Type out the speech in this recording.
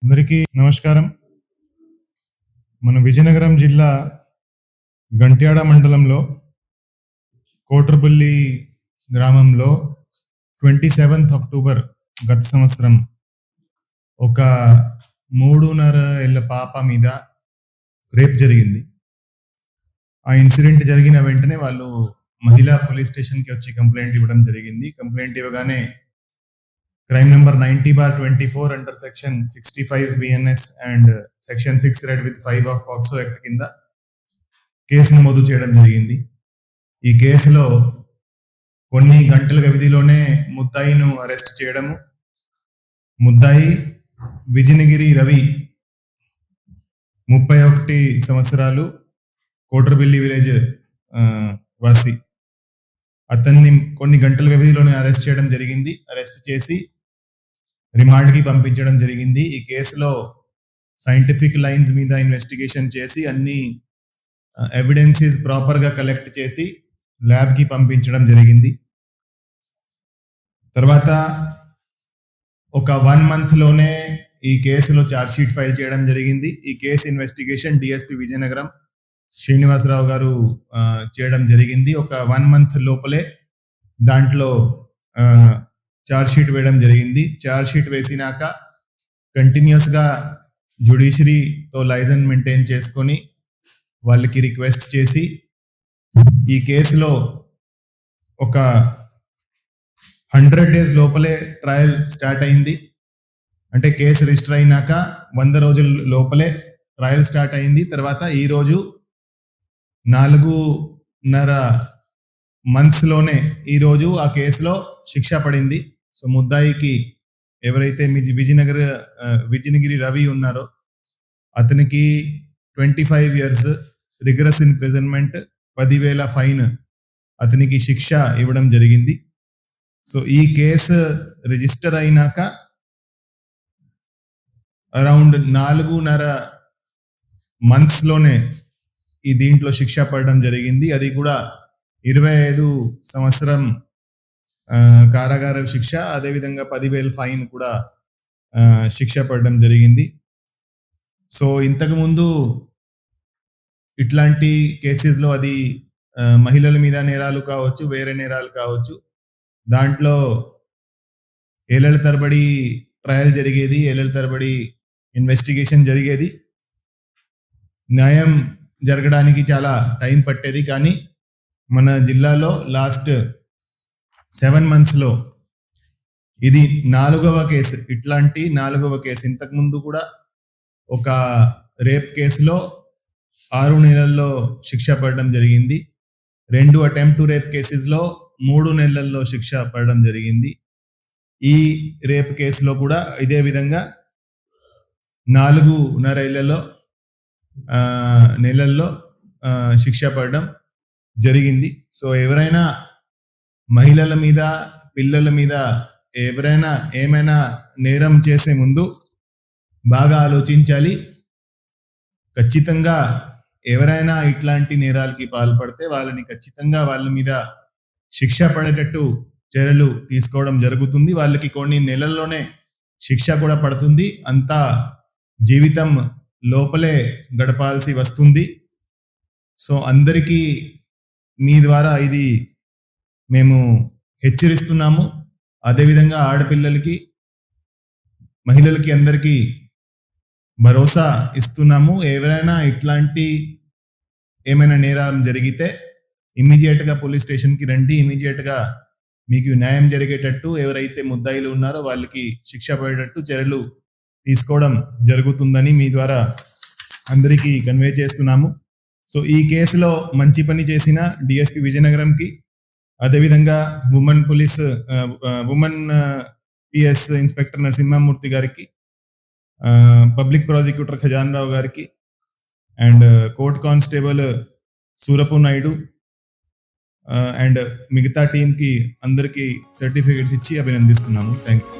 అందరికీ నమస్కారం. మన విజయనగరం జిల్లా గంట్యాడ మండలంలో కోట్రబుల్లి గ్రామంలో 27th అక్టోబర్ గత సంవత్సరం ఒక 3.5 ఏళ్ల పాప మీద రేప్ జరిగింది. ఆ ఇన్సిడెంట్ జరిగిన వెంటనే వాళ్ళు మహిళా పోలీస్ స్టేషన్కి వచ్చి కంప్లైంట్ ఇవ్వడం జరిగింది. కంప్లైంట్ ఇవ్వగానే crime number 90/24 under section 65 BNS and section 6 red with 5 of POCSO act కింద కేసు నమోదు చేయడం జరిగింది. ఈ కేసులో కొన్ని గంటల వ్యవధిలోనే ముద్దాయిను అరెస్ట్ చేయడము, ముద్దాయి విజయనగిరి రవి 31 సంవత్సరాలు, కోట్రబిల్లి విలేజ్ వాసి, అతన్ని కొన్ని గంటల వ్యవధిలోనే అరెస్ట్ చేయడం జరిగింది. అరెస్ట్ చేసి రిమాండ్కి పంపించడం జరిగింది. ఈ కేసులో సైంటిఫిక్ లైన్స్ మీద ఇన్వెస్టిగేషన్ చేసి అన్ని ఎవిడెన్సెస్ ప్రాపర్గా కలెక్ట్ చేసి ల్యాబ్కి పంపించడం జరిగింది. తర్వాత ఒక 1 monthలోనే ఈ కేసులో ఛార్జ్ షీట్ ఫైల్ చేయడం జరిగింది. ఈ case investigation DSP Vizianagaram Srinivasarao గారు చేయడం జరిగింది. ఒక 1 month లోపలే దాంట్లో ఛార్జ్ షీట్ వేయడం జరిగింది. ఛార్జ్ షీట్ వేసినాక కంటిన్యూస్గా జ్యుడిషియరీతో లైసెన్స్ మెయింటైన్ చేసుకొని వాళ్ళకి రిక్వెస్ట్ చేసి ఈ కేసులో ఒక 100 days లోపలే ట్రయల్ స్టార్ట్ అయింది. అంటే కేసు రిజిస్టర్ అయినాక 100 రోజుల లోపలే ట్రయల్ స్టార్ట్ అయింది. తర్వాత ఈరోజు 4.5 monthsలోనే ఈరోజు ఆ కేసులో శిక్ష పడింది. సో ముద్దాయికి ఎవరైతే విజయనగిరి రవి ఉన్నారో అతనికి 25 years రిగరస్ ఇంప్రిజన్మెంట్, 10,000 ఫైన్ అతనికి శిక్ష ఇవ్వడం జరిగింది. సో ఈ కేసు రిజిస్టర్ అయినాక అరౌండ్ 4.5 monthsలోనే ఈ దీంట్లో శిక్ష పడడం జరిగింది. అది కూడా 25 సంవత్సరం కారాగార శిక్ష, అదేవిధంగా 10,000 ఫైన్ కూడా శిక్ష పడడం జరిగింది. సో ఇంతకుముందు ఇట్లాంటి కేసెస్లో అది మహిళల మీద నేరాలు కావచ్చు, వేరే నేరాలు కావచ్చు, దాంట్లో ఏళ్ల తరబడి ట్రయల్ జరిగేది, ఏళ్ల తరబడి ఇన్వెస్టిగేషన్ జరిగేది, న్యాయం జరగడానికి చాలా టైం పట్టేది. కానీ మన జిల్లాలో లాస్ట్ 7 monthsలో ఇది 4వ కేసు. ఇట్లాంటి 4వ కేసు. ఇంతకుముందు కూడా ఒక రేప్ కేసులో 6 నెలల్లో శిక్ష పడడం జరిగింది. 2 అటెంప్ట్ రేప్ కేసెస్లో 3 నెలల్లో శిక్ష పడడం జరిగింది. ఈ రేప్ కేసులో కూడా ఇదే విధంగా 4.5 నెలల్లో శిక్ష పడడం జరిగింది. సో ఎవరైనా మహిళల మీద, పిల్లల మీద ఎవరైనా ఏమైనా నేరం చేసే ముందు బాగా ఆలోచించాలి. ఖచ్చితంగా ఎవరైనా ఇట్లాంటి నేరాలకి పాల్పడితే వాళ్ళని ఖచ్చితంగా వాళ్ళ మీద శిక్ష పడేటట్టు చర్యలు తీసుకోవడం జరుగుతుంది. వాళ్ళకి కొన్ని నెలల్లోనే శిక్ష కూడా పడుతుంది. అంతా జీవితం లోపలే గడపాల్సి వస్తుంది. సో అందరికీ మీ ద్వారా ఇది మేము హెచ్చరిస్తున్నాము. అదేవిధంగా ఆడపిల్లలకి, మహిళలకి అందరికీ భరోసా ఇస్తున్నాము. ఎవరైనా ఇట్లాంటి ఏమైనా నేరాలు జరిగితే ఇమ్మీడియట్గా పోలీస్ స్టేషన్కి రండి. ఇమ్మీడియట్గా మీకు న్యాయం జరిగేటట్టు, ఎవరైతే ముద్దాయిలు ఉన్నారో వాళ్ళకి శిక్ష పడేటట్టు చర్యలు తీసుకోవడం జరుగుతుందని మీ ద్వారా అందరికీ కన్వే చేస్తున్నాము. సో ఈ కేసులో మంచి పని చేసిన డిఎస్పి విజయనగరంకి, అదేవిధంగా ఉమెన్ పిఎస్ ఇన్స్పెక్టర్ నరసింహమూర్తి గారికి, పబ్లిక్ ప్రాసిక్యూటర్ ఖజానరావు గారికి and court constable Surapu Naidu and మిగతా టీంకి అందరికీ సర్టిఫికేట్స్ ఇచ్చి అభినందిస్తున్నాము. Thank you.